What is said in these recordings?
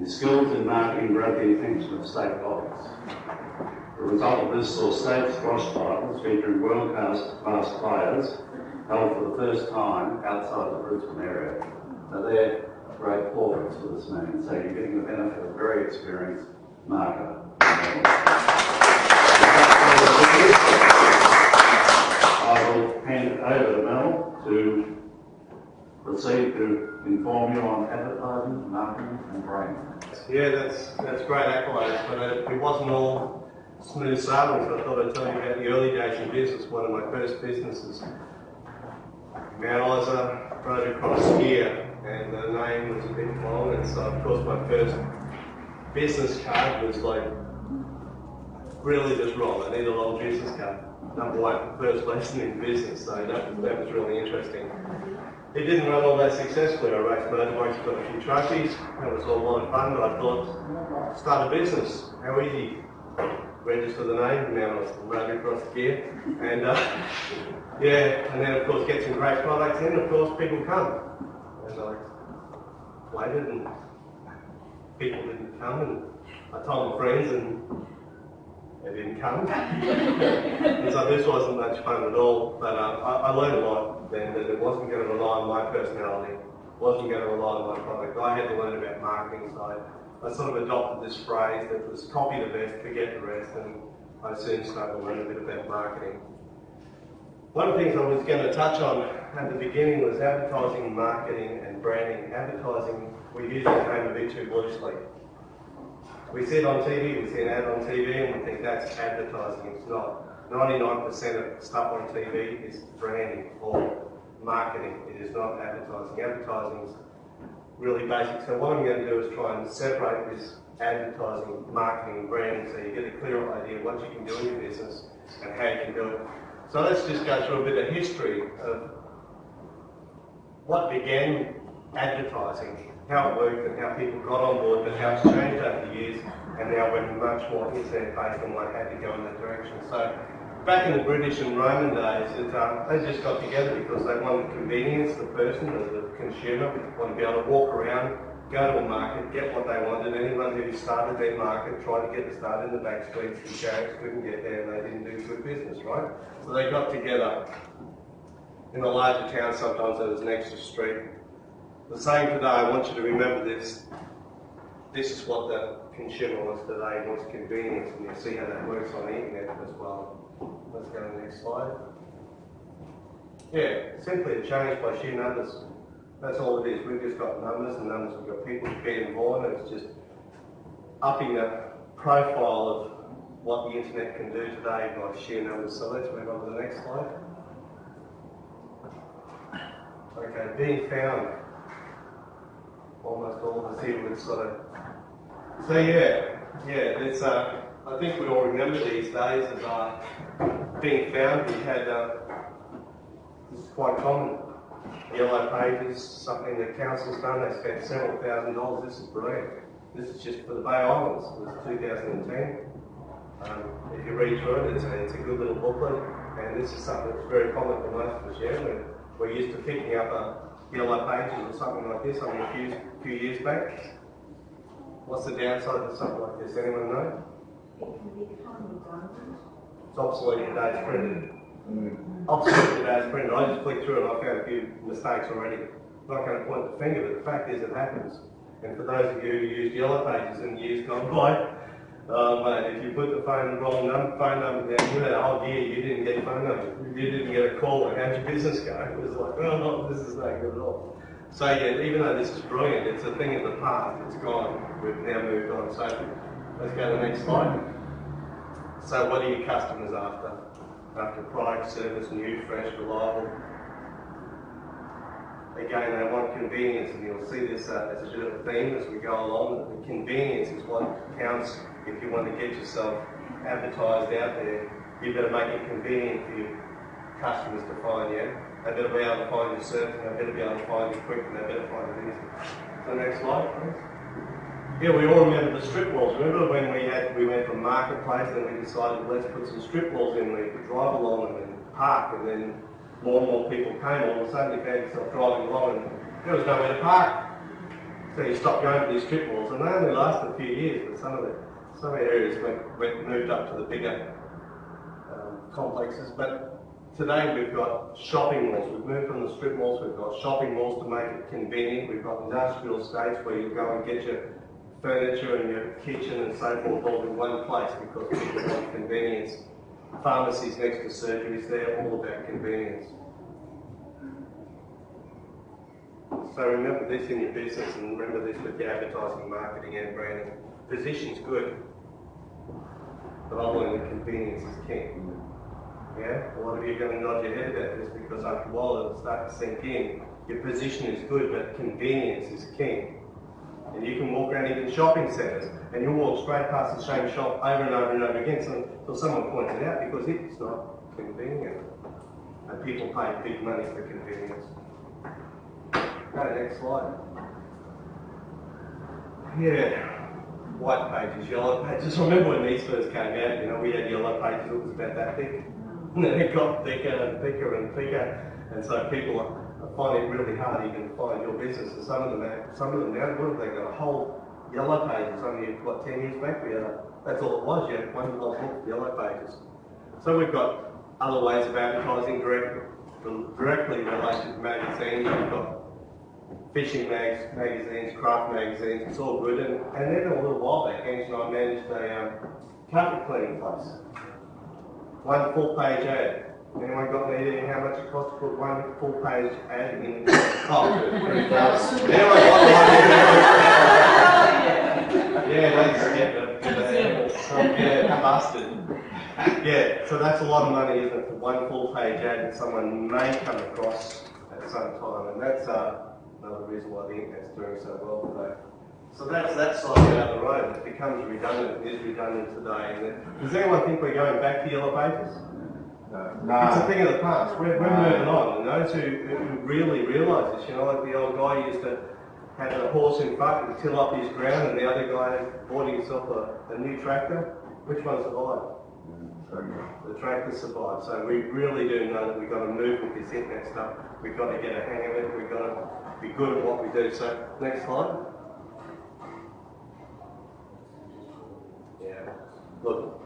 His skills in marketing grabbed the attention of state bodies. The result of this saw state squash titles featuring world-class players held for the first time outside the Brisbane area. So they're great plaudits for this man. So you're getting the benefit of a very experienced marketer. I will hand it over to Mel to proceed to inform you on advertising, marketing and branding. Yeah, that's great accolades, but it wasn't all smooth sailing, so I thought I'd tell you about the early days in business. One of my first businesses, Mount rode across here, and the name was a bit long, and so of course my first business card was like really just wrong. I need a long business card. Number one, first lesson in business, so that was really interesting. It didn't run all that successfully. I raced motorbikes, got a few trophies. That was all a lot of fun, but I thought, start a business. How easy? Register the name, and now I was running across the gear. And yeah, and then of course get some great products in, of course people come. And I waited and people didn't come, and I told my friends and they didn't come. And so this wasn't much fun at all, but I learned a lot then that it wasn't going to rely on my personality, wasn't going to rely on my product. I had to learn about marketing, so I sort of adopted this phrase that was copy the best, forget the rest, and I soon started to learn a bit about marketing. One of the things I was going to touch on at the beginning was advertising, marketing and branding. Advertising, we use that name a bit too loosely. We see it on TV, we see an ad on TV and we think that's advertising. It's not. 99% of stuff on TV is branding or marketing. It is not advertising. Advertising is really basic. So what I'm going to do is try and separate this advertising, marketing and branding so you get a clearer idea of what you can do in your business and how you can do it. So let's just go through a bit of history of what began advertising, how it worked and how people got on board, but how it's changed over the years, and now we're much more internet-based and what have you go in that direction. So back in the British and Roman days, they just got together because they wanted convenience, the person, the consumer, wanted to be able to walk around, go to a market, get what they wanted. Anyone who started their market tried to get the start in the back streets and carrots couldn't get there and they didn't do good business, right? So they got together. In a larger town, sometimes there was an extra street. The saying today, I want you to remember this. This is what the consumer wants today. He wants convenience, and you'll see how that works on the internet as well. Let's go to the next slide. Yeah, simply a change by sheer numbers. That's all it is. We've just got numbers and numbers. We've got people being born, and it's just upping the profile of what the internet can do today by sheer numbers. So let's move on to the next slide. Okay, being found. Almost all of us here would sort of. So yeah, it's. I think we all remember these days of being found. We had. This is quite common. Yellow pages, something the council's done. They spent several $1,000s. This is brilliant. This is just for the Bay Islands. It was 2010. If you read through it, it's a good little booklet, and this is something that's very common for most of us. Yeah, we're used to picking up yellow pages or something like this. I mean, a few years back. What's the downside of something like this? Anyone know? It can become redundant. It's obsolete today. It's printed. Obsolete today. It's printed. I just clicked through it. I found a few mistakes already. I'm not going to point the finger, but the fact is, it happens. And for those of you who used yellow pages in years gone by, if you put the wrong phone number down, you had a whole year you didn't get a phone number, you didn't get a call, and how'd your business go? It was like, well, no, this is no good at all. So yeah, even though this is brilliant, it's a thing of the past, it's gone, we've now moved on. So let's go to the next slide. So what are your customers after? After product, service, new, fresh, reliable. Again, they want convenience, and you'll see this as a bit of a theme as we go along. The convenience is what counts. If you want to get yourself advertised out there, you better make it convenient for your customers to find you. They better be able to find you surfing, they better be able to find you quick, and they better find you easy. So next slide, please. Yeah, we all remember the strip malls. Remember when we went from marketplace, and we decided let's put some strip malls in where you could drive along them and park, and then more and more people came. All of a sudden you found yourself driving along and there was nowhere to park. So you stop going to these strip malls, and they only last a few years, but some areas moved up to the bigger complexes. But today we've got shopping malls. We've moved from the strip malls, we've got shopping malls to make it convenient. We've got industrial estates where you go and get your furniture and your kitchen and so forth all in one place because people want convenience. Pharmacies next to surgeries, they're all about convenience. So remember this in your business, and remember this with your advertising, marketing and branding. Position's good, but ultimately convenience is king. Yeah? A lot of you are going to nod your head about this because after a while it'll start to sink in. Your position is good, but convenience is king. And you can walk around even shopping centres and you'll walk straight past the same shop over and over and over again until someone points it out because it's not convenient. And people pay big money for convenience. Go to the next slide. Yeah, white pages, yellow pages. I remember when these first came out, you know, we had yellow pages, it was about that thick. And then it got thicker and thicker and thicker. And so people are finding it really hard even to find your business. And some of them now, what have they got? A whole yellow pages. Only, what, 10 years back, that's all it was. You had one little book, yellow pages. So we've got other ways of advertising directly related to magazines. We've got fishing magazines, craft magazines, it's all good. And then a little while back, Ange and I managed a carpet cleaning place. One full-page ad. Anyone got any idea how much it cost to put one full-page ad in? Anyone got one? Yeah, let's get busted. Yeah, so that's a lot of money, isn't it, for one full-page ad that someone may come across at some time, and that's another reason why the internet's doing so well today. So that's that side down the road. It becomes redundant. It is redundant today. And does anyone think we're going back to yellow pages? No. It's a thing of the past. We're moving on. And those who really realise this, you know, like the old guy used to have a horse in front and till up his ground, and the other guy bought himself a new tractor. Which one survived? The tractor survived. So we really do know that we've got to move with this internet stuff. We've got to get a hang of it. We've got to be good at what we do. So next slide. Yeah. Look.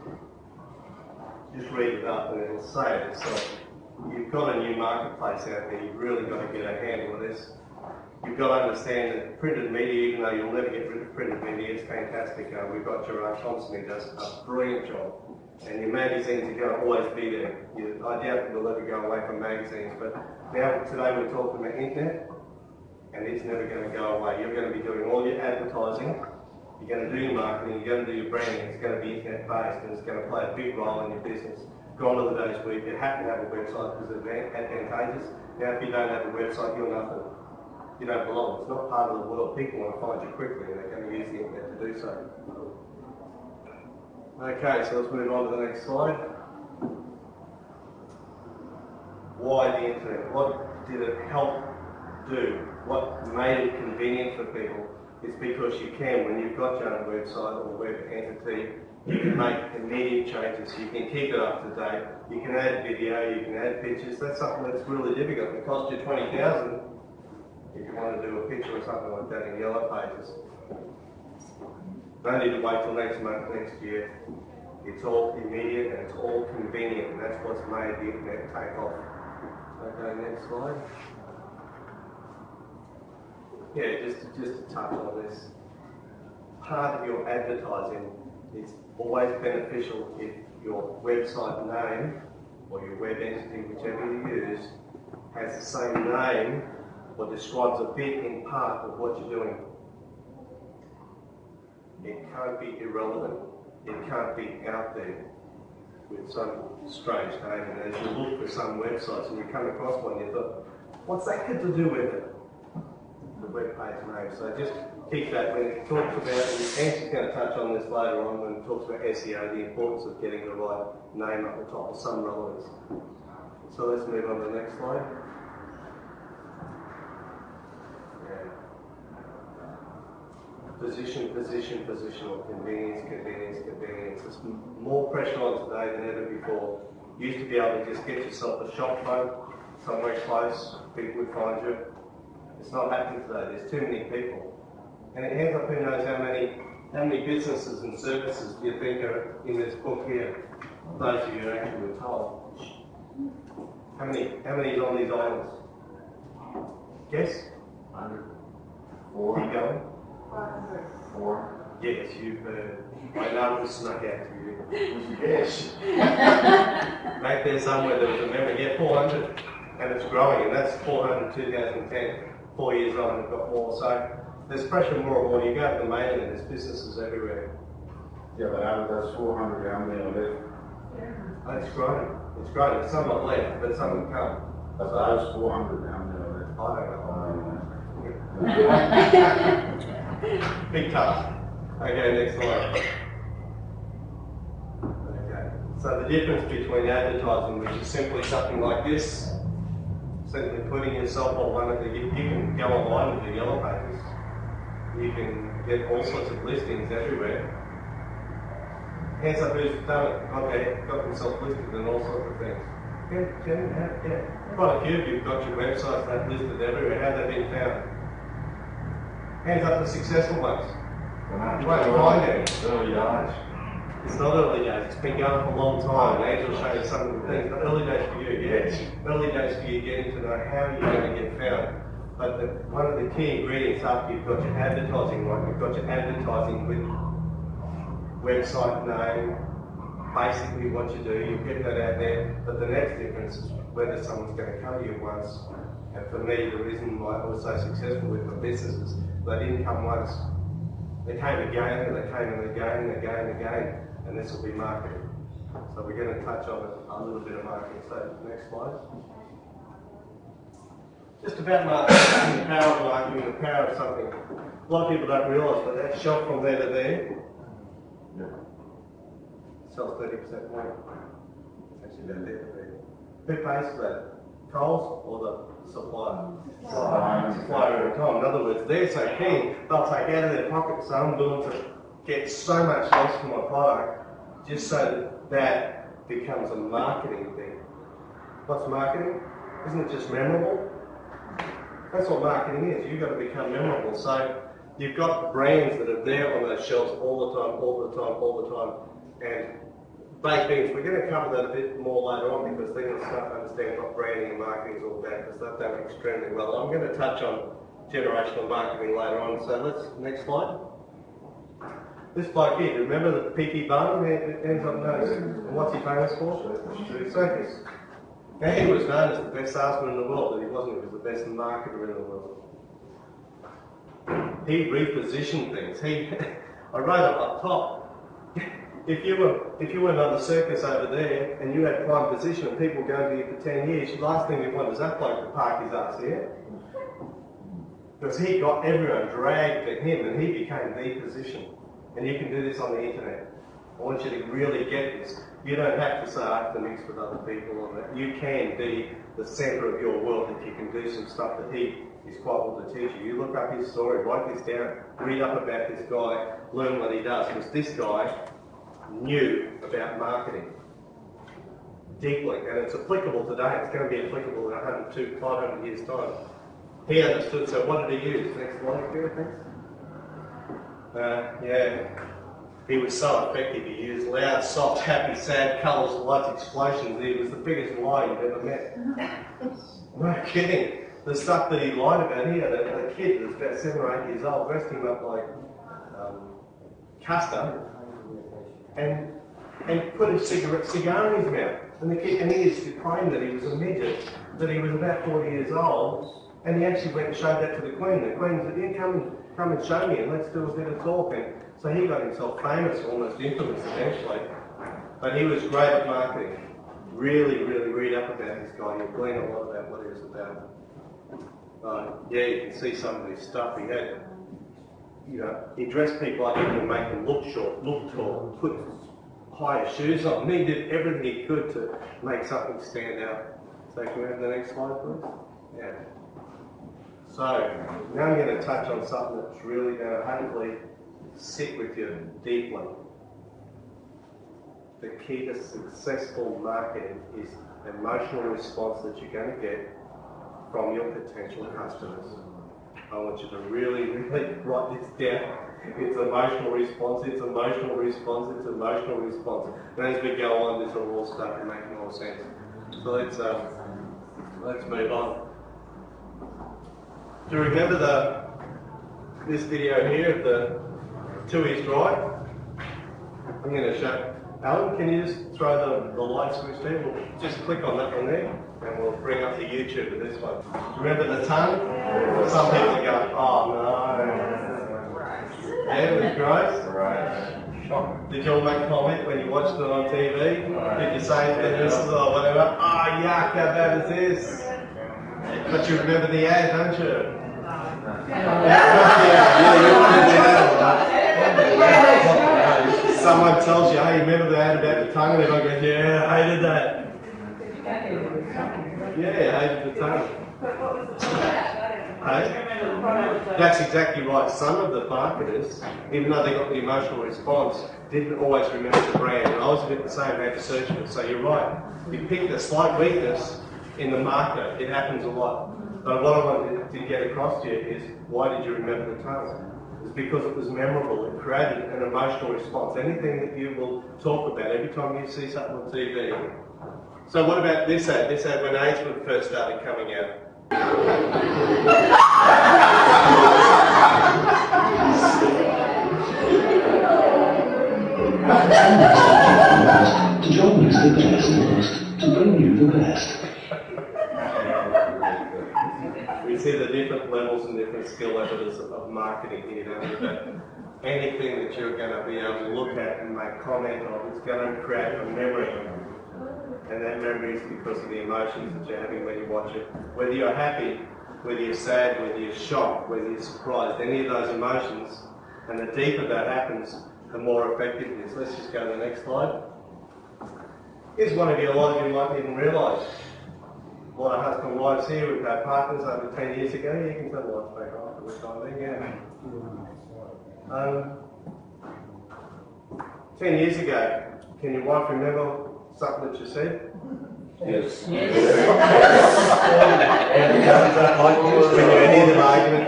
Just read it up and it'll say it. So you've got a new marketplace out there. You've really got to get a handle of this. You've got to understand that printed media, even though you'll never get rid of printed media, it's fantastic. We've got Gerard Thompson who does a brilliant job. And your magazines are going to always be there. I doubt that we'll ever go away from magazines. But now, today we're talking about internet, and it's never going to go away. You're going to be doing all your advertising. You're going to do your marketing, you're going to do your branding, it's going to be internet based and it's going to play a big role in your business. Gone are the days where you have to have a website because it's advantageous. Now if you don't have a website, you're nothing. You don't belong. It's not part of the world. People want to find you quickly and they're going to use the internet to do so. Okay, so let's move on to the next slide. Why the internet? What did it help do? What made it convenient for people? It's because you can, when you've got your own website or web entity, you can make immediate changes. You can keep it up to date. You can add video, you can add pictures. That's something that's really difficult. It costs you $20,000 if you want to do a picture or something like that in yellow pages. Don't need to wait till next month, next year. It's all immediate and it's all convenient, and that's what's made the internet take off. Okay, next slide. Yeah, just to touch on this. Part of your advertising is always beneficial if your website name or your web entity, whichever you use, has the same name or describes a bit in part of what you're doing. It can't be irrelevant. It can't be out there with some strange name. And as you look for some websites and you come across one, you thought, what's that got to do with it? The web page name. So just keep that when it talks about, and Ange's going to touch on this later on when it talks about SEO, the importance of getting the right name up the top with some relevance. So let's move on to the next slide. Position, position, positional, convenience, convenience, convenience. There's more pressure on today than ever before. You used to be able to just get yourself a shop phone somewhere close, people would find you. It's not happening today. There's too many people. And it ends up, who knows how many businesses and services do you think are in this book here? Those of you who actually were told. How many is on these islands? Guess? 100. Keep going. 4. Yes, you've heard. I know it snuck out to you. Yes. Back there somewhere there was a memory. Yeah, 400. And it's growing, and that's 400 2010. 4 years on, we've got more. So there's pressure more and more. You go to the mainland, there's businesses everywhere. Yeah, but out of those 400, how many are left? Oh, it's growing. It's growing. There's some not left, but some have come. But those 400, how many are left? I don't know. Big task. Okay, next slide. Okay. So the difference between advertising, which is simply something like this, simply putting yourself on one of the, you can go online with the yellow pages. You can get all sorts of listings everywhere. Hands up who's done it. Okay, got themselves listed and all sorts of things. Yeah. Quite a few of you've got your websites that listed everywhere. How have they been found? Hands up the successful ones. You won't find any. Early days. It's not early days, it's been going for a long time. Angel will show you some of the things. But early days for you, yes. Early days for you getting to know how you're going to get found. But one of the key ingredients after you've got your advertising right, you've got your advertising with website name, basically what you do, you get that out there. But the next difference is whether someone's going to come to you once. And for me, the reason why I was so successful with my business is they didn't come once. They came again, and they came and again, and again, and again. And this will be marketing. So we're going to touch on a little bit of marketing. So next slide. Just about marketing, the power of marketing, the power of something. A lot of people don't realise, but that shelf from there to there sells 30% more. It's actually about there to there. Who pays for that? Coles or the supplier? Supplier every time. In other words, they're so keen, they'll take out of their pocket, so I'm willing to get so much loss for my product just so that becomes a marketing thing. What's marketing? Isn't it just memorable? That's what marketing is. You've got to become memorable. So you've got brands that are there on those shelves all the time, all the time, all the time. And baked beans, we're going to cover that a bit more later on because they're going to start to understand what branding and marketing is all about because they've done extremely well. I'm going to touch on generational marketing later on. So next slide. This bloke here, remember the P.T. Barnum ends up known? And what's he famous for? Circus. Now he was known as the best salesman in the world, but he wasn't. He was the best marketer in the world. He repositioned things. I wrote up top. If you were another circus over there and you had prime position and people going to you for 10 years, the last thing you want is that bloke to park his ass here. Because he got everyone dragged to him and he became the position. And you can do this on the internet. I want you to really get this. You don't have to say I have to mix with other people on that. You can be the centre of your world if you can do some stuff that he is quite able to teach you. You look up his story, write this down, read up about this guy, learn what he does. Because this guy knew about marketing deeply, and it's applicable today. It's going to be applicable in 100 to 500 years' time. He understood, so what did he use? Next slide, thanks. He was so effective. He used loud, soft, happy, sad colours, lights, explosions. He was the biggest liar you've ever met. No kidding. The stuff that he lied about, he had a kid that was about 7 or 8 years old, dressed him up like Custer, and put a cigar in his mouth. And he used to claim that he was a midget, that he was about 40 years old, and he actually went and showed that to the Queen. The Queen said, yeah, come and show me and let's do a bit of talking. So he got himself famous, almost infamous eventually. But he was great at marketing. Really, really read up about this guy. You'll glean a lot about what he was about. You can see some of his stuff. He had, he dressed people up and make them look short, look tall, put higher shoes on. And he did everything he could to make something stand out. So can we have the next slide, please? Yeah. So now I'm going to touch on something that's really going to hopefully sit with you deeply. The key to successful marketing is emotional response that you're going to get from your potential customers. I want you to really, really write this down. It's emotional response, it's emotional response, it's emotional response. And as we go on, this will all start to make more sense. So let's move on. Do you remember this video here of the to his right? I'm going to show. Alan, can you just throw the light switch there? We'll just click on that one there, and we'll bring up the YouTube of this one. Remember the tongue? Some people go, oh no. Yeah, it was gross. Right. Did you all make a comment when you watched it on TV? Did you say this or whatever? Oh yuck, how bad is this? But you remember the ad, don't you? Someone tells you, hey, remember the ad about the tongue? And everyone goes, yeah, I hated that. Yeah, I hated the tongue. Hey? That's exactly right. Some of the marketers, even though they got the emotional response, didn't always remember the brand. And I was a bit the same, I had to search for it. So you're right. You picked a slight weakness in the market. It happens a lot. But what I wanted to get across to you is, why did you remember the tongue? It's because it was memorable. It created an emotional response. Anything that you will talk about every time you see something on TV. So what about this ad? This ad when AIDS first started coming out. John is the best, to bring you the best. We see the different levels and different skill levels of marketing here, don't we? But anything that you're going to be able to look at and make comment on is going to create a memory. And that memory is because of the emotions that you're having when you watch it. Whether you're happy, whether you're sad, whether you're shocked, whether you're surprised, any of those emotions, and the deeper that happens, the more effective it is. Let's just go to the next slide. Here's one of you, a lot of you might even realise. A lot of husband and wives here, we've had partners over 10 years ago. You can tell the lights back on for the time being, yeah. 10 years ago, can your wife remember something that you said? Yes. When you ended an argument?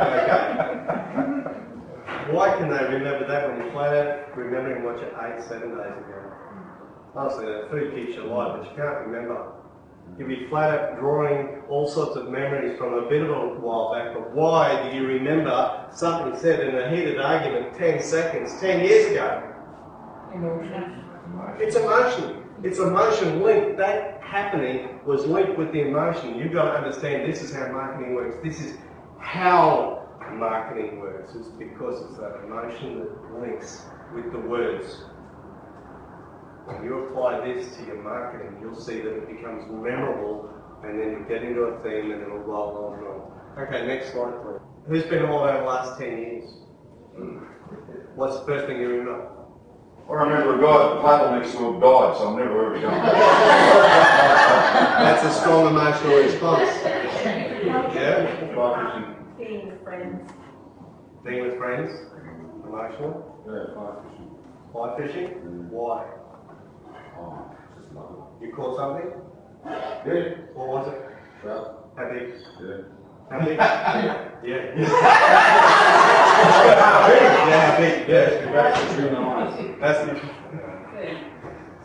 Okay. Why can they remember that when you flat out remembering what you ate 7 days ago? Honestly, that food keeps you alive, but you can't remember. You'll be flat out drawing all sorts of memories from a bit of a while back, but why do you remember something said in a heated argument 10 seconds, 10 years ago? Emotion. It's emotion. It's emotion linked. That happening was linked with the emotion. You've got to understand this is how marketing works. This is how marketing works. It's because it's that emotion that links with the words. When you apply this to your marketing, you'll see that it becomes memorable, and then you get into a theme and it'll roll on and on. Okay, next slide please. Who's been alive over the last 10 years? What's the first thing you remember? I remember a guy at the table next to him died, so I'm never ever going. That's a strong emotional response. Yeah? Fly fishing. Being with friends. Being with friends? Emotional? Yeah, fly fishing. Fly fishing? Why? Oh, just love You caught something? it. Yeah. What was it? Trout. How big? Yeah. How big? Yeah. Yeah, big. Yeah. That's really nice. That's it.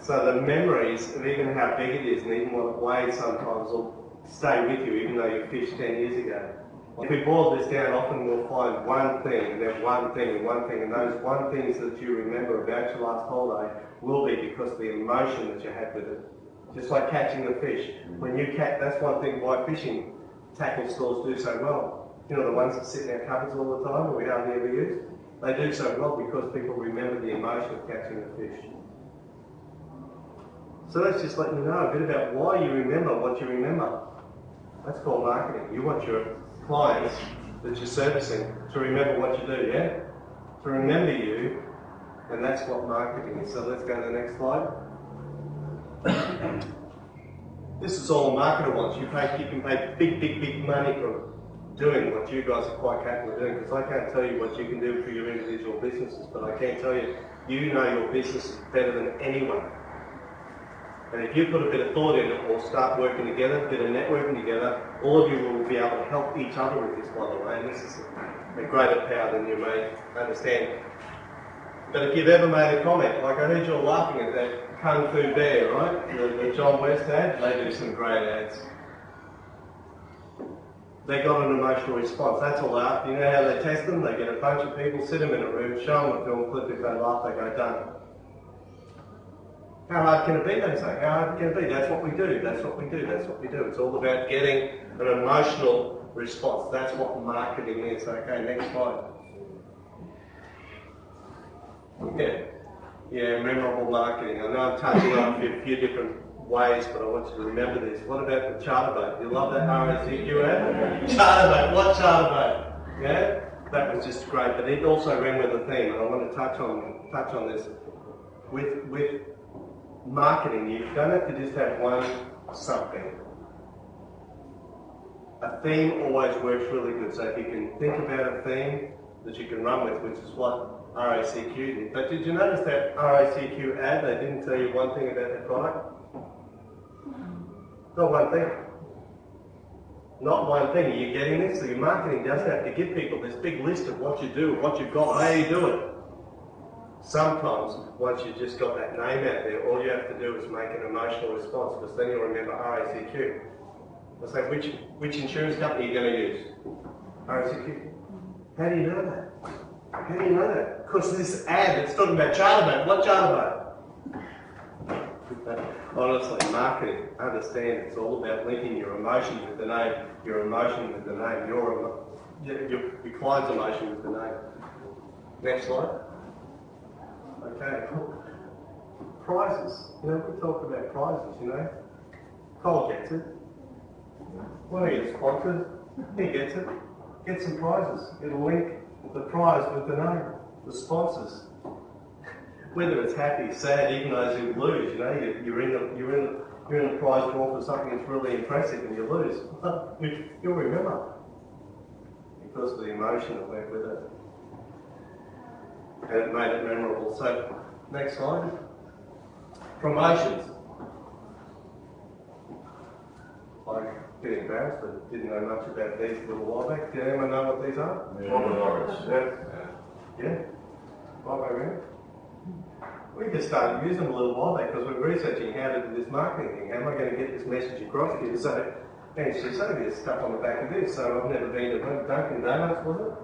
So the memories of even how big it is and even what it weighs sometimes will stay with you even though you fished 10 years ago. If we boil this down, often we'll find one thing and then one thing and one thing, and those one things that you remember about your last holiday will be because of the emotion that you had with it. Just like catching the fish. When you catch, that's one thing why fishing tackle stores do so well. You know, the ones that sit in our cupboards all the time that we hardly ever use? They do so well because people remember the emotion of catching the fish. So let's just let you know a bit about why you remember what you remember. That's called marketing. You want your clients that you're servicing to remember what you do, yeah? To remember you, and that's what marketing is. So let's go to the next slide. This is all a marketer wants. You can pay big money for doing what you guys are quite capable of doing, because I can't tell you what you can do for your individual businesses, but I can tell you, you know your business better than anyone. And if you put a bit of thought in it or start working together, a bit of networking together, all of you will be able to help each other with this, by the way. And this is a greater power than you may understand. But if you've ever made a comment, like I heard you all laughing at that Kung Fu Bear, right? The John West ad, they do some great ads. They got an emotional response. That's all they are. You know how they test them? They get a bunch of people, sit them in a room, show them a film clip. If they laugh, they go, done. How hard can it be, they say? How hard can it be? That's what we do. That's what we do. That's what we do. It's all about getting an emotional response. That's what marketing is. Okay, next slide. Yeah, memorable marketing. I know I'm touching on a few different ways, but I want you to remember this. What about the charter boat? You love that RACQ ad? Charter boat. What charter boat? Yeah, that was just great. But it also ran with the theme, and I want to touch on this. With marketing, you don't have to just have one something. A theme always works really good. So if you can think about a theme that you can run with, which is what RACQ did. But did you notice that RACQ ad, they didn't tell you one thing about their product? Not one thing. Not one thing. Are you getting this? So your marketing doesn't have to give people this big list of what you do, what you've got, how you do it. Sometimes, once you've just got that name out there, all you have to do is make an emotional response, because then you'll remember RACQ. I say, which insurance company are you going to use? RACQ. How do you know that? How do you know that? Because this ad, it's talking about charter boat. What charter boat? Honestly, marketing, understand, it's all about linking your emotions with the name, your emotion with the name, your client's emotion with the name. Next slide. Okay. Prizes. You know, we talk about prizes, you know. Cole gets it. One of your sponsors, he gets it. Get some prizes. It'll link the prize with the name, the sponsors. Whether it's happy, sad, even those who lose, you know, you're in the prize draw for something that's really impressive and you lose. You'll remember because of the emotion that went with it, and it made it memorable. So, next slide. Promotions. I get embarrassed. I didn't know much about these a little while back. Did anyone know what these are? Yeah. Right way around. We just started using them a little while back because we're researching how to do this marketing thing. How am I going to get this message across to you? So, and she said there's stuff on the back of this. So I've never been to Dunkin' Donuts, was it?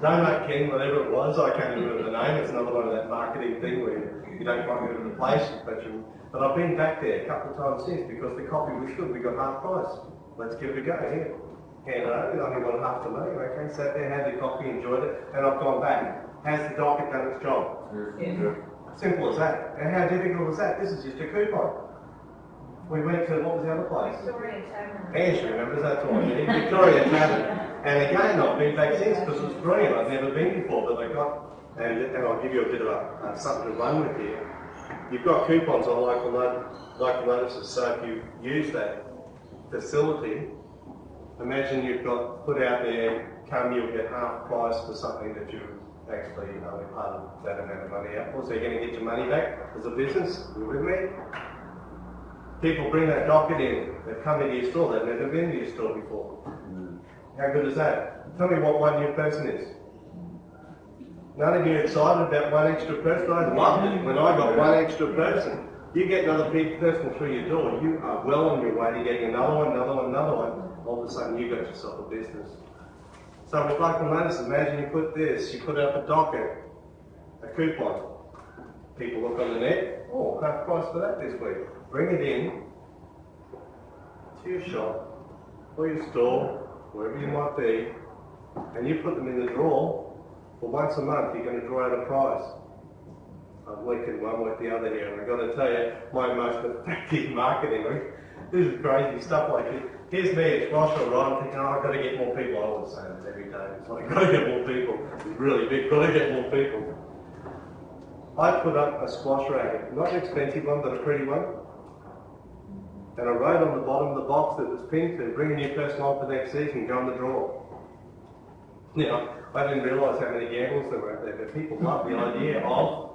Donut King, whatever it was. I can't remember the name. It's another one of that marketing thing where you don't quite remember the place. But I've been back there a couple of times since because the coffee was good. We got half price. Let's give it a go. Here. Hand it over. I only got half the money. Okay, sat there, had the coffee, enjoyed it, and I've gone back. Has the docket done its job? Yeah. Simple as that. And how difficult is that? This is just a coupon. We went to, what was the other place? Victoria Tavern. Ange remembers, that's all. Victoria Tavern. And again, I've been back since because it was brilliant. I've never been before, but they got, and I'll give you a bit of something to run with here. You've got coupons on local notices, so if you use that facility, imagine you've got put out there, come, you'll get half price for something that you actually only part of that amount of money out for. So you're going to get your money back as a business. You with me? People bring that docket in. They've come into your store. They've never been to your store before. How good is that? Tell me what one new person is. None of you are excited about one extra person. I loved it when I got one extra person. You get another person through your door, you are well on your way to getting another one, another one, another one. All of a sudden you got yourself a business. So with local notices, imagine you put this, you put up a docket, a coupon. People look on the net, oh, half price for that this week. Bring it in to your shop, or your store, wherever you might be, and you put them in the drawer. For once a month, you're going to draw out a prize. I'm linking one with the other here, and I've got to tell you, my most effective marketing, this is crazy stuff like this. Here's me, it's Rosh Hashanah, I'm thinking, oh, I've got to get more people. I always say this every day. It's like, I've got to get more people. It's really big, got to get more people. I put up a squash racket, not an expensive one, but a pretty one. And I wrote on the bottom of the box that was pinned to bring a new person on for next season, go in the draw. Now, I didn't realise how many gambles there were out there, but people love the idea of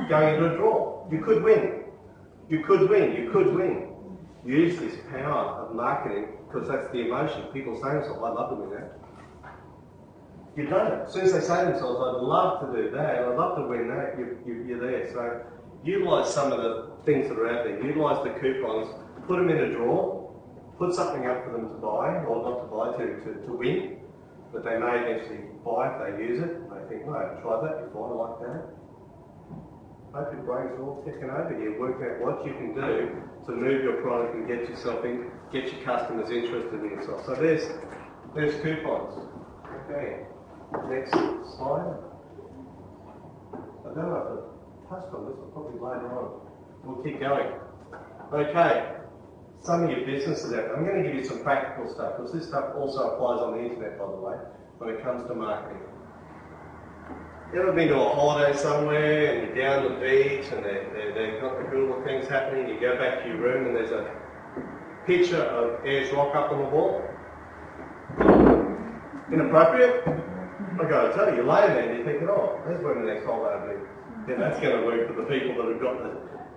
going into a draw. You could win. You could win, you could win. Use this power of marketing, because that's the emotion. People say to themselves, I'd love to win that. You've done it. As soon as they say to themselves, I'd love to do that, I'd love to win that, you're there. So utilise some of the things that are out there. Utilise the coupons, put them in a drawer, put something up for them to buy, or not to buy, to win, that they may eventually buy if they use it. They think, well, I haven't tried that before, I like that. Hope your brain's all ticking over here, working out what you can do to move your product and get yourself in, get your customers interested in yourself. So there's coupons. Okay, next slide. I don't know if I touched on this, I'll probably later on. We'll keep going. Okay, some of your businesses out there. I'm going to give you some practical stuff, because this stuff also applies on the internet, by the way, when it comes to marketing. You ever been to a holiday somewhere and you're down the beach and they've got the cool little things happening, you go back to your room and there's a picture of Ayers Rock up on the wall? Inappropriate? I got to tell you, you're laying there and you're thinking, oh, there's where the next holiday will be. Yeah, that's going to work for the people that have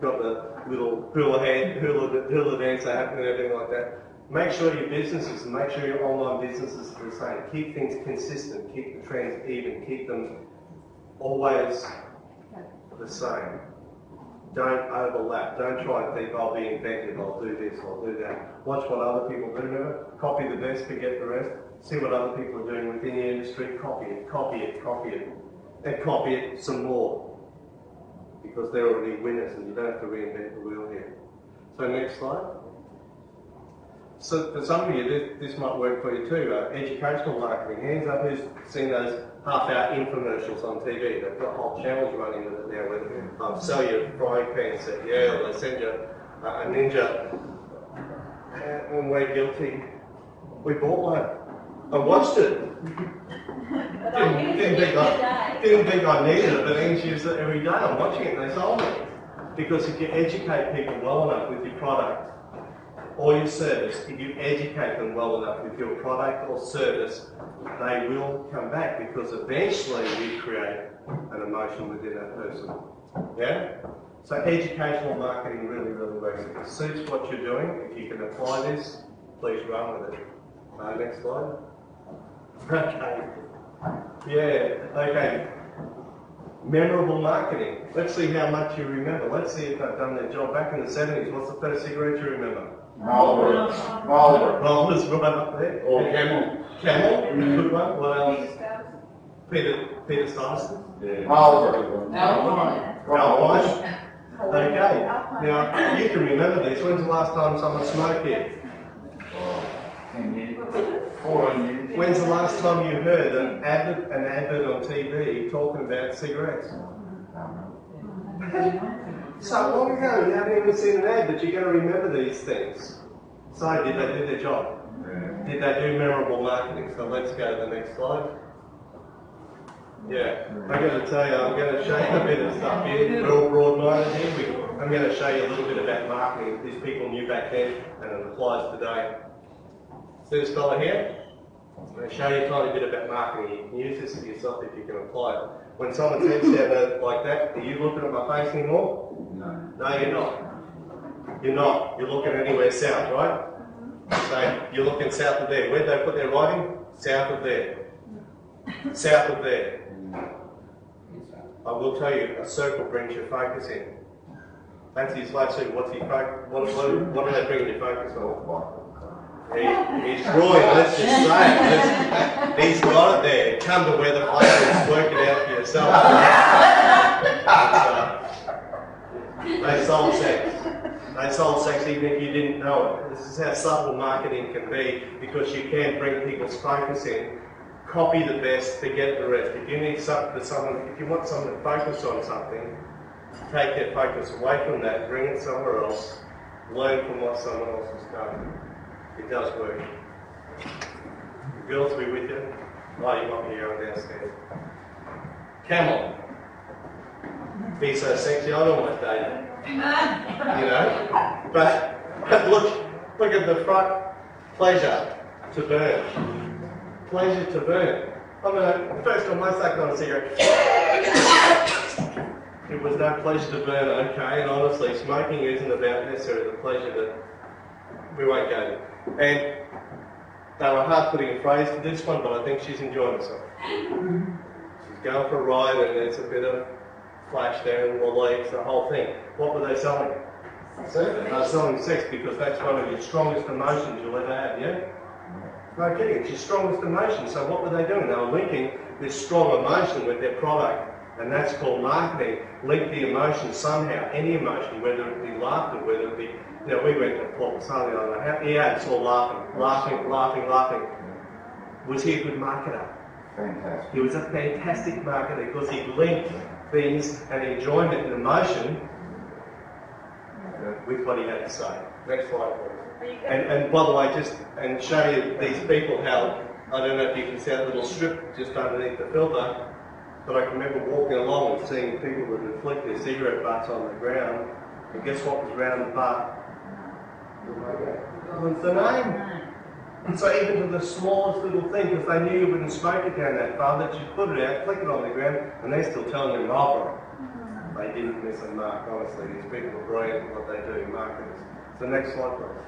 got the little hula dancer happening and everything like that. Make sure your businesses and make sure your online businesses are the same. Keep things consistent, keep the trends even, keep them always the same. Don't overlap. Don't try and think, I'll be inventive, I'll do this, I'll do that. Watch what other people do. Remember? Copy the best, forget the rest. See what other people are doing within the industry. Copy it, copy it, copy it. And copy it some more. Because they're already winners and you don't have to reinvent the wheel here. So next slide. So for some of you, this might work for you too. Educational marketing. Hands up who's seen those half-hour infomercials on TV. They've got whole channels running with it now. Where sell you a frying pan set, yeah, or they send you a ninja. And we're guilty. We bought one. I watched it. Didn't think I needed it, but then use it every day. I'm watching it and they sold it. Because if you educate people well enough with your product or your service, if you educate them well enough with your product or service, they will come back, because eventually you create an emotion within that person. Yeah? So educational marketing really, really works. If it suits what you're doing, if you can apply this, please run with it. Next slide. Okay. Yeah, okay. Memorable marketing. Let's see how much you remember. Let's see if they've done their job. Back in the 70s, what's the first cigarette you remember? Marlboro. Marlboro's right up there. Or Camel. Camel, good one. What else? Peter Stuyvesant. Yeah. Marlboro. Alpine. Okay. Now, you can remember this. When's the last time someone smoked here? 10 years. 14 years. When's the last time you heard an advert on TV talking about cigarettes? So long ago, you haven't even seen an ad, but you're going to remember these things. So, did they do their job? Yeah. Did they do memorable marketing? So let's go to the next slide. Yeah, I'm going to tell you, I'm going to show you a bit of stuff here. We're all broad-minded here. I'm going to show you a little bit about marketing. These people knew back then, and it applies today. See this fella here? I'm going to show you a tiny bit about marketing. You can use this for yourself if you can apply it. When someone's head's down like that, are you looking at my face anymore? No. No, you're not. You're not. You're looking anywhere south, right? So you're looking south of there. Where'd they put their writing? South of there. South of there. I will tell you, a circle brings your focus in. That's his focus. What's his focus? What are they bringing your focus on? He's drawing, let's just say it. He's got it there. Come to where the player is, work it out for yourself. They sold sex. They sold sex even if you didn't know it. This is how subtle marketing can be, because you can bring people's focus in. Copy the best, forget the rest. If you need something for someone, if you want someone to focus on something, take their focus away from that, bring it somewhere else, learn from what someone else has done. It does work. The girls will be with you. Oh, you might be going downstairs. Camel. Be so sexy, I'd almost date it. You know? But look at the front. Pleasure to burn. Pleasure to burn. I mean, the first time I sucked on a cigarette, It was no pleasure to burn, okay, and honestly, smoking isn't about necessarily the pleasure that we won't go there. And they were hard putting a phrase to this one, but I think she's enjoying herself. She's going for a ride and there's a bit of flash there and more legs, the whole thing. What were they selling? Sex. They were selling sex because that's one of your strongest emotions you'll ever have, yeah? No kidding, it's your strongest emotion. So what were they doing? They were linking this strong emotion with their product. And that's called marketing. Link the emotion somehow, any emotion, whether it be laughter, whether it be, you know, we went to Port Sunday, I don't know, he had us all laughing. Was he a good marketer? Fantastic. He was a fantastic marketer because he linked things and enjoyment and emotion with what he had to say. Next slide, please. And by the way, just and show you these people how, I don't know if you can see that little strip just underneath the filter, but I can remember walking along and seeing people that would flick their cigarette butts on the ground, and guess what was round the butt? It was the name. And so even to the smallest little thing, because they knew you wouldn't smoke it down that far, that you put it out, flick it on the ground, and they're still telling you robbery. They didn't miss a mark, honestly. These people are brilliant at what they do, marketers. So next slide, please.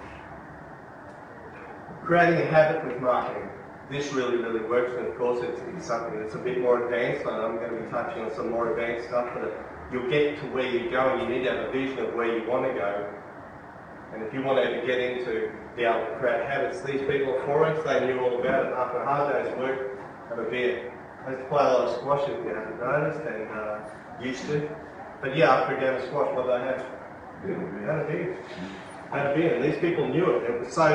Creating a habit with marketing. This really works, and of course it's something that's a bit more advanced, and I'm going to be touching on some more advanced stuff, but you'll get to where you're going. You need to have a vision of where you want to go. And if you want to ever get into be able to create habits, these people at Forex, they knew all about it. After a hard day's work, have a beer. I used to play a lot of squash if you haven't noticed, and used to. But yeah, after a game of squash, what they had? Had a beer. Had a beer, and these people knew it. It was so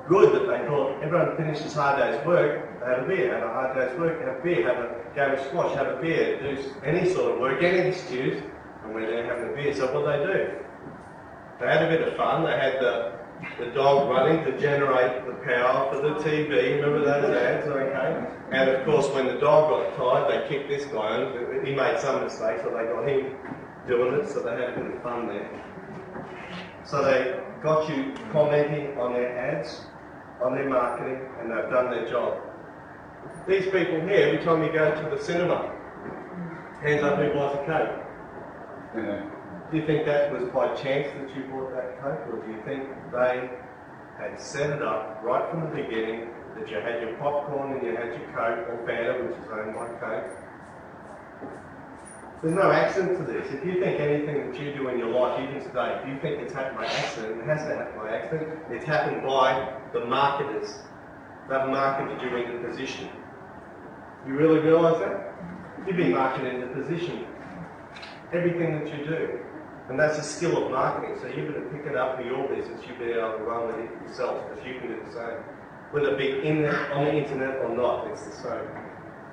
good that they thought everyone finishes hard day's work, have a beer, have a hard day's work, have a beer, have a game of squash, have a beer, do any sort of work, any excuse, and we're there having a beer. So what they do? They had a bit of fun. They had the dog running to generate the power for the TV. Remember those ads? Okay. And of course, when the dog got tired, they kicked this guy on. He made some mistakes, so they got him doing it. So they had a bit of fun there. So they got you commenting on their ads, on their marketing, and they've done their job. These people here, every time you go to the cinema, hands up who buys a Coke. Yeah. Do you think that was by chance that you bought that Coke, or do you think they had set it up right from the beginning that you had your popcorn and you had your Coke or Fanta, which is owned by Coke? There's no accident to this. If you think anything that you do in your life, even today, if you think it's happened by accident, it hasn't happened by accident. It's happened by the marketers. They've marketed you into position. You really realise that? You've been marketed into position. Everything that you do. And that's a skill of marketing. So you've got to pick it up for your business. You've been able to run with it yourself, because you can do the same. Whether it be on the internet or not, it's the same.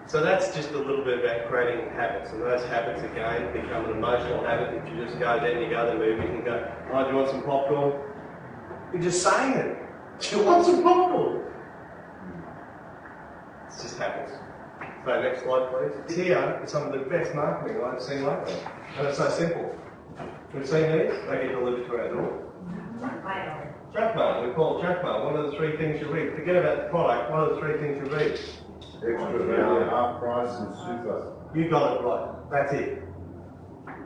So that's just a little bit about creating habits. And those habits, again, become an emotional habit that you just go there and you go to the movies and go, oh, do you want some popcorn? You're just saying it. Do you want some popcorn? It's just habits. So next slide, please. Here is some of the best marketing I've seen lately. And it's so simple. We've seen these, they get delivered to our door. Junk mail, we call it junk mail. What are the three things you read? Forget about the product, what are the three things you read? Extra value, half price, and super. You got it right, that's it.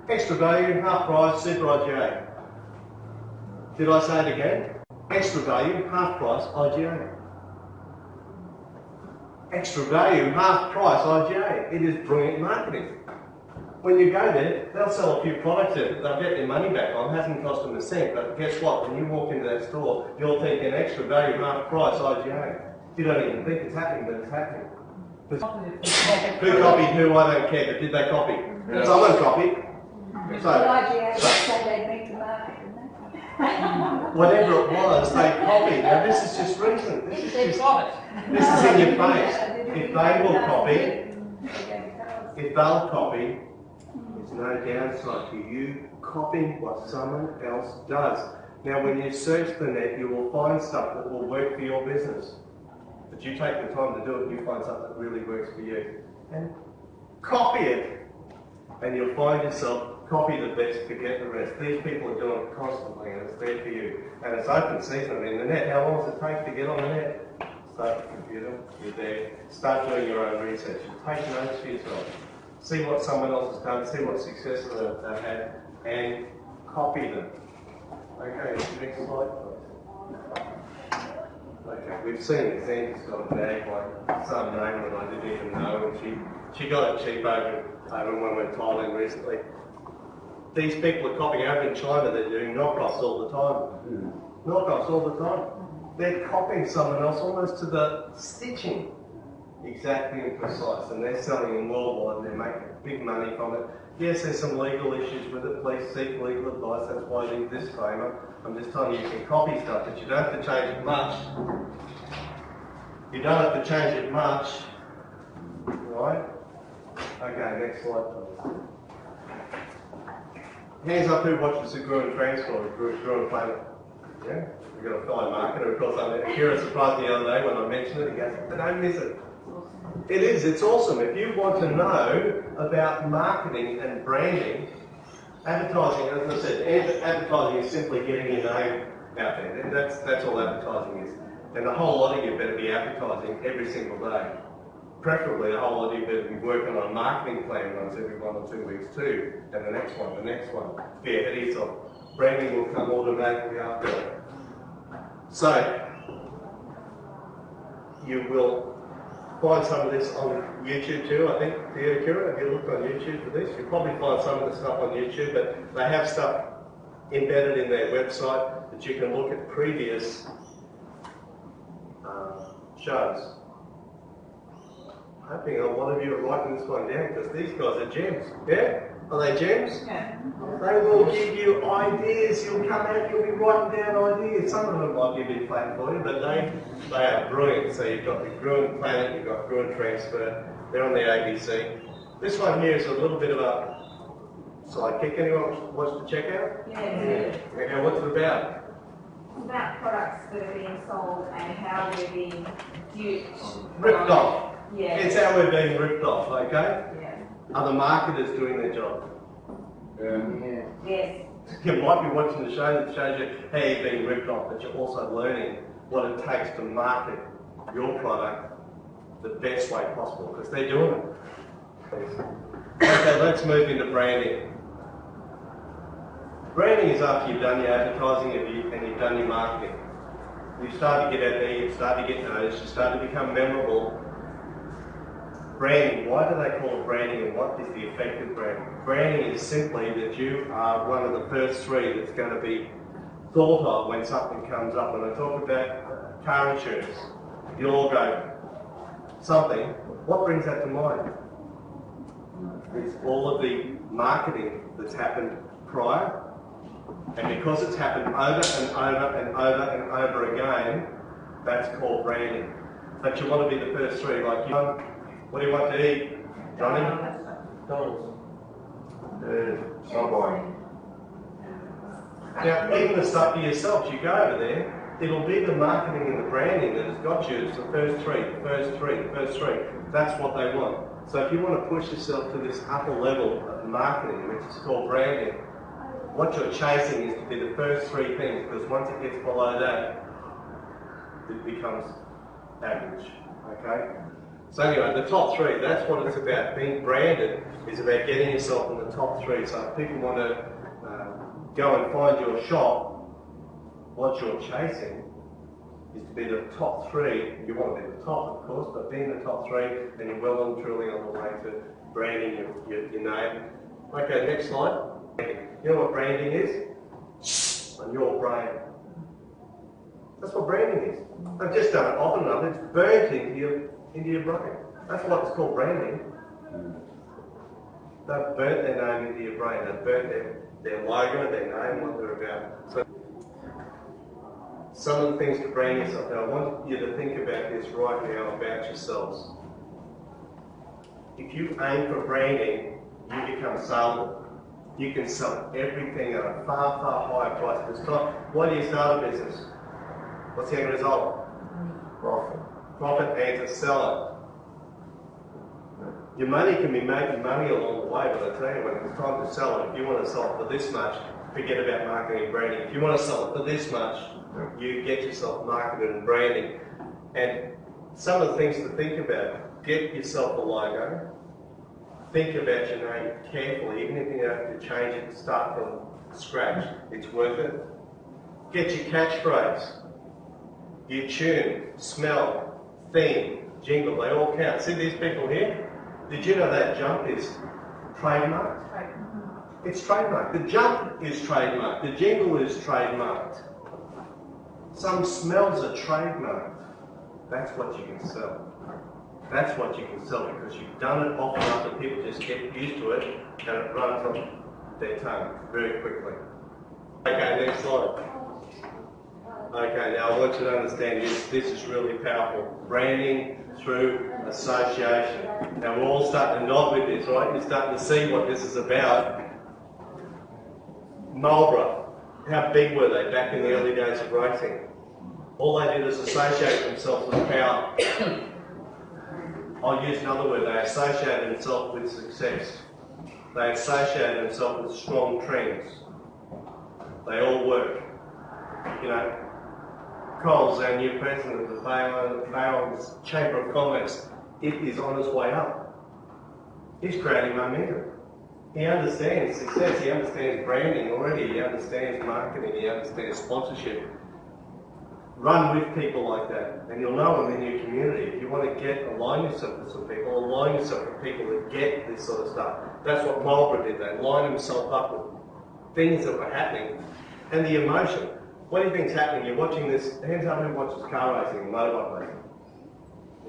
Extra value, half price, super IGA. Did I say it again? Extra value, half price, IGA. Extra value, half price, IGA. It is brilliant marketing. When you go there, they'll sell a few products there that they'll get their money back on. It hasn't cost them a cent, but guess what? When you walk into that store, you'll think an extra value, half price, IGA. You don't even think it's happening, but it's happening. Who copied who? I don't care, but did they copy? Yeah. Someone copied. Whatever it was, they copied. Now this is just recent. This is in your face. If they will copy, if they'll copy, there's no downside to you copying what someone else does. Now when you search the net, you will find stuff that will work for your business. But you take the time to do it, and you find something that really works for you. And copy it. And you'll find yourself, copy the best, forget the rest. These people are doing it constantly, and it's there for you. And it's open season in the net. How long does it take to get on the net? Start the computer, you're there. Start doing your own research. Take notes for yourself. see what someone else has done, see what successes they've had, and copy them. Okay, next slide, please. Okay, we've seen this. Andy's got a bag like some name that I didn't even know, and she got it cheap over when we went to Thailand recently. These people are copying over in China, they're doing knockoffs all the time. Knockoffs all the time. They're copying someone else almost to the stitching. Exactly and precise, and they're selling them worldwide and they're making big money from it. Yes, there's some legal issues with it. Please seek legal advice. That's why I need this disclaimer. I'm just telling you, you can copy stuff, but you don't have to change it much. You don't have to change it much. Right? Okay, next slide, please. Hands up who watches the Grew and Transfer, Grew and Planet. Yeah? We've got a fellow marketer, of course. Kira surprised me the other day when I mentioned it. He goes, but don't miss it. It is, it's awesome. If you want to know about marketing and branding, advertising, as I said, advertising is simply getting your name out there. That's all advertising is. And a whole lot of you better be advertising every single day. Preferably a whole lot of you better be working on a marketing plan once every 1 or 2 weeks too. And the next one. Be ahead of yourself. Branding will come automatically after it. So, you will find some of this on YouTube too, I think. Kira, have you looked on YouTube for this? You'll probably find some of the stuff on YouTube, but they have stuff embedded in their website that you can look at previous shows. I'm hoping a lot of you are writing this one down because these guys are gems. Yeah? Are they gems? Yeah. They will give you ideas. You'll come out, you'll be writing down ideas. Some of them might be a bit flat for you, but they are brilliant. So you've got the Grew and Planet, you've got Grew and Transfer. They're on the ABC. This one here is a little bit of a sidekick. Anyone wants to check out? Yeah. Okay, what's it about? It's about products that are being sold and how we're being duped. Ripped off. Yeah. It's how we're being ripped off, okay? Yeah. Are the marketers doing their job? Yes. You might be watching the show that shows you how you're being ripped off, but you're also learning what it takes to market your product the best way possible, because they're doing it. Okay, let's move into branding. Branding is after you've done your advertising and you've done your marketing. You start to get out there, you start to get noticed, you start to become memorable. Branding, why do they call it branding and what is the effect of branding? Branding is simply that you are one of the first three that's going to be thought of when something comes up. When I talk about car insurance, you'll all go, something, what brings that to mind? It's all of the marketing that's happened prior, and because it's happened over and over and over and over again, that's called branding. But you want to be the first three, like you. What do you want to eat, Johnny? McDonald's. Subway. Now, even the stuff for yourself, you go over there, it'll be the marketing and the branding that has got you. It's the first three, the first three, the first three. That's what they want. So if you want to push yourself to this upper level of marketing, which is called branding, what you're chasing is to be the first three things, because once it gets below that, it becomes average, okay? So anyway, the top three, that's what it's about. Being branded is about getting yourself in the top three. So if people want to go and find your shop, what you're chasing is to be the top three. You want to be the top, of course, but being the top three, then you're well and truly on the way to branding your name. Okay, next slide. You know what branding is? On your brain. That's what branding is. I've just done it often enough. It's burnt into your brain. That's what it's called, branding. They've burnt their name into your brain. They've burnt their logo, their name, what they're about. So, some of the things to brand yourself. Now, I want you to think about this right now about yourselves. If you aim for branding, you become saleable. You can sell everything at a far, far higher price. It's not, why do you start a business? What's the end result? Profit. Profit and to sell it. Your money can be making money along the way, but I tell you, when it's time to sell it, if you want to sell it for this much, forget about marketing and branding. If you want to sell it for this much, you get yourself marketed and branding. And some of the things to think about, get yourself a logo, think about your name carefully, even if you have to change it and start from scratch, it's worth it. Get your catchphrase, your tune, smell, theme, jingle, they all count. See these people here? Did you know that jump is trademarked? It's trademarked. The jump is trademarked. The jingle is trademarked. Some smells are trademarked. That's what you can sell. That's what you can sell because you've done it often enough that people just get used to it and it runs off their tongue very quickly. Okay, next slide. Okay, now I want you to understand this is really powerful. Branding through association. Now we're all starting to nod with this, right? You're starting to see what this is about. Marlborough, how big were they back in the early days of racing? All they did is associate themselves with power. I'll use another word, they associated themselves with success. They associated themselves with strong trends. They all work. You know, Coles, our new president of the Bayonne's Chamber of Commerce, it is on its way up. He's creating momentum. He understands success, he understands branding already, he understands marketing, he understands sponsorship. Run with people like that, and you'll know them in your community. If you want to align yourself with some people, align yourself with people that get this sort of stuff. That's what Marlborough did, they lined themselves up with things that were happening, and the emotion. What do you think's happening? You're watching this, hands up who watches car racing and motorbike racing?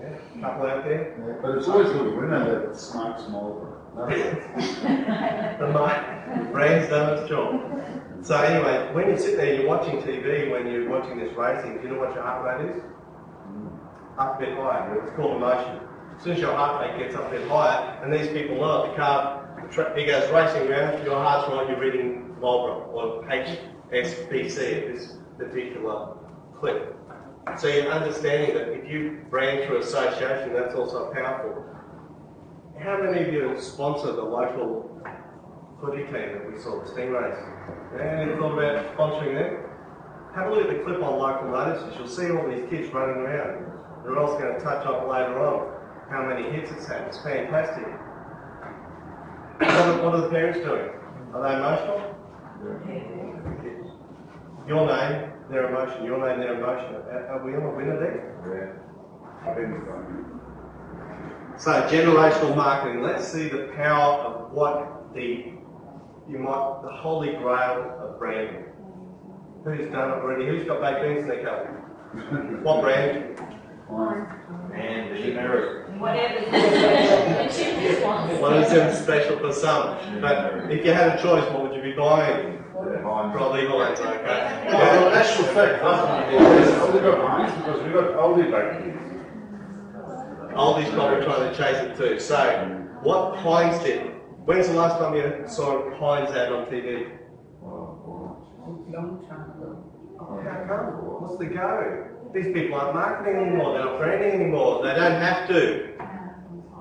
Yeah, a couple out there? Yeah, but it's always the winner that smokes Marlborough. The brain's done its job. So anyway, when you sit there, you're watching TV, when you're watching this racing, do you know what your heart rate is? Up a bit higher. It's called emotion. As soon as your heart rate gets up a bit higher, and these people know it, the car, he goes racing around, your heart's right, you're reading Marlborough, or HSBC at this particular clip. So you're understanding that if you brand through association, that's also powerful. How many of you sponsor the local footy team that we saw, the Stingrays? Any thought about sponsoring them? Have a look at the clip on local notices. You'll see all these kids running around. They're also going to touch on later on how many hits it's had. It's fantastic. What are the parents doing? Are they emotional? Your name, their emotion. Your name, their emotion. Are we on a winner there? Yeah. I've been going. So generational marketing. Let's see the power of what the holy grail of branding. Who's done it already? Who's got baked beans in their cupboard? What brand? And the generic. Whatever the cheapest ones. Well, it's special for some. But if you had a choice, what would you be buying? Probably Heinz, okay. Well, in actual fact, we've got Heinz because we've got Aldi back here. Aldi's probably trying to chase it too. So, what Heinz did, when's the last time you saw a Heinz ad on TV? Long time ago. How come? What's the go? These people aren't marketing anymore, they're not branding anymore, they don't have to.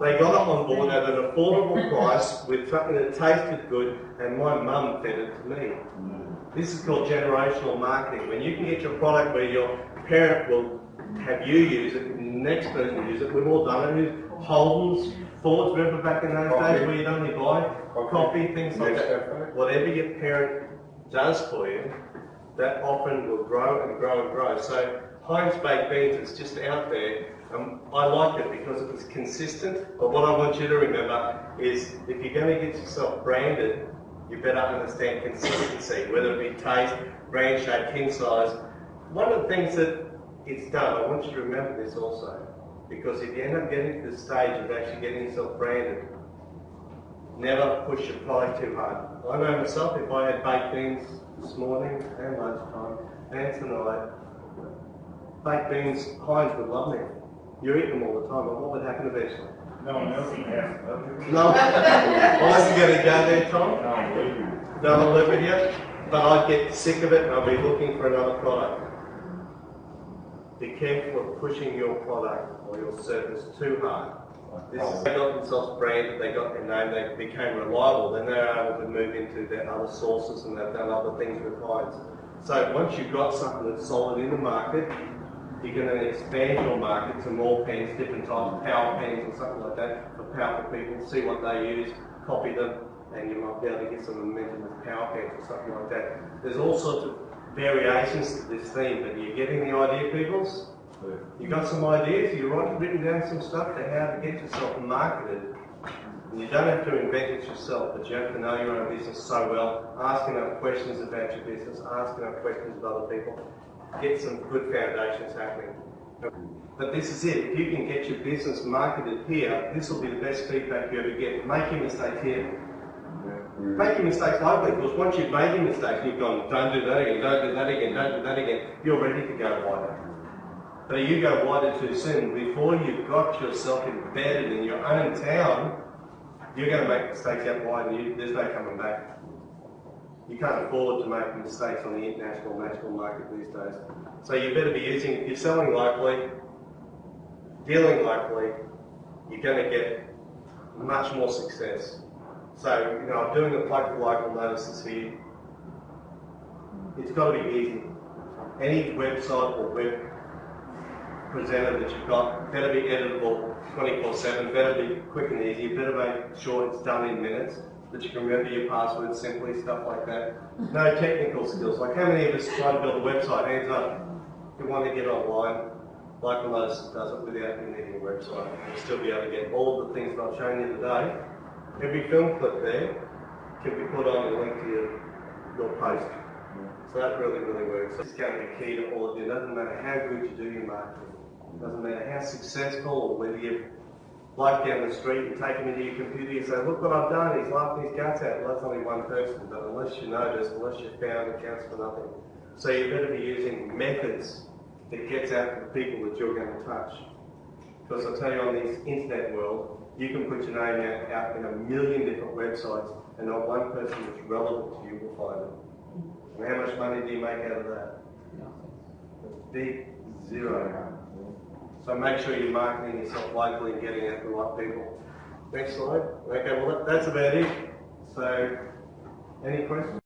They got it on board at an affordable price with something that tasted good, and my mum fed it to me. This is called generational marketing. When you can get your product where your parent will have you use it, the next person will use it. We've all done it. Holden's, Fords, remember back in those days where you'd only buy coffee, things like that. Whatever your parent does for you, that often will grow and grow and grow. So Heinz baked beans is just out there. I like it because it was consistent, but what I want you to remember is if you're going to get yourself branded, you better understand consistency, whether it be taste, brand shape, tin size. One of the things that it's done, I want you to remember this also, because if you end up getting to the stage of actually getting yourself branded, never push your product too hard. I know myself, if I had baked beans this morning and lunchtime and tonight, baked beans, Heinz would love me. You eat them all the time, but what would happen eventually? No one else can have them. No. I'm going to go there, Tom. No one will live with you. But I'd get sick of it and I'll be looking for another product. Be careful of pushing your product or your service too hard. This is, they got themselves branded, they got their name, they became reliable, then they're able to move into their other sources and they've done other things with Heinz. So once you've got something that's solid in the market, You can then expand your market to more pens, different types of power pens or something like that for powerful people, see what they use, copy them, and you might be able to get some momentum with power pens or something like that. There's all sorts of variations to this theme, but you're getting the idea, peoples? You got some ideas? You've written down some stuff to how to get yourself marketed. And you don't have to invent it yourself, but you have to know your own business so well, ask enough questions about your business, ask enough questions of other people, get some good foundations happening. But this is it. If you can get your business marketed here, this will be the best feedback you ever get. Make your mistakes here. Make your mistakes locally, because once you've made your mistakes, you've gone, don't do that again, don't do that again, don't do that again, you're ready to go wider. But if you go wider too soon, before you've got yourself embedded and you're in town, you're going to make mistakes out wide and there's no coming back. You can't afford to make mistakes on the international, national market these days. So you better be using, if you're selling locally, dealing locally, you're going to get much more success. So, you know, I'm doing the plug for local notices here. It's got to be easy. Any website or web presenter that you've got better be editable 24/7, better be quick and easy, better make sure it's done in minutes, that you can remember your passwords simply, stuff like that. No technical skills. Like how many of us try to build a website? Hands up. If you want to get online, Local Notices does it without you needing a website. You'll still be able to get all of the things that I've shown you today. Every film clip there can be put on and linked to your post. So that really, really works. It's going to be key to all of you. It doesn't matter how good you do your marketing. It doesn't matter how successful or whether you bloke down the street and take him into your computer, you say, look what I've done, he's laughing his guts out. Well, that's only one person, but unless you notice, unless you're found, it counts for nothing. So you better be using methods that gets out to the people that you're going to touch. Because I tell you, on this internet world, you can put your name out in 1 million different websites and not one person that's relevant to you will find it. And how much money do you make out of that? Big zero. So make sure you're marketing yourself locally and getting out to the right people. Next slide. Okay, well that's about it. So, any questions?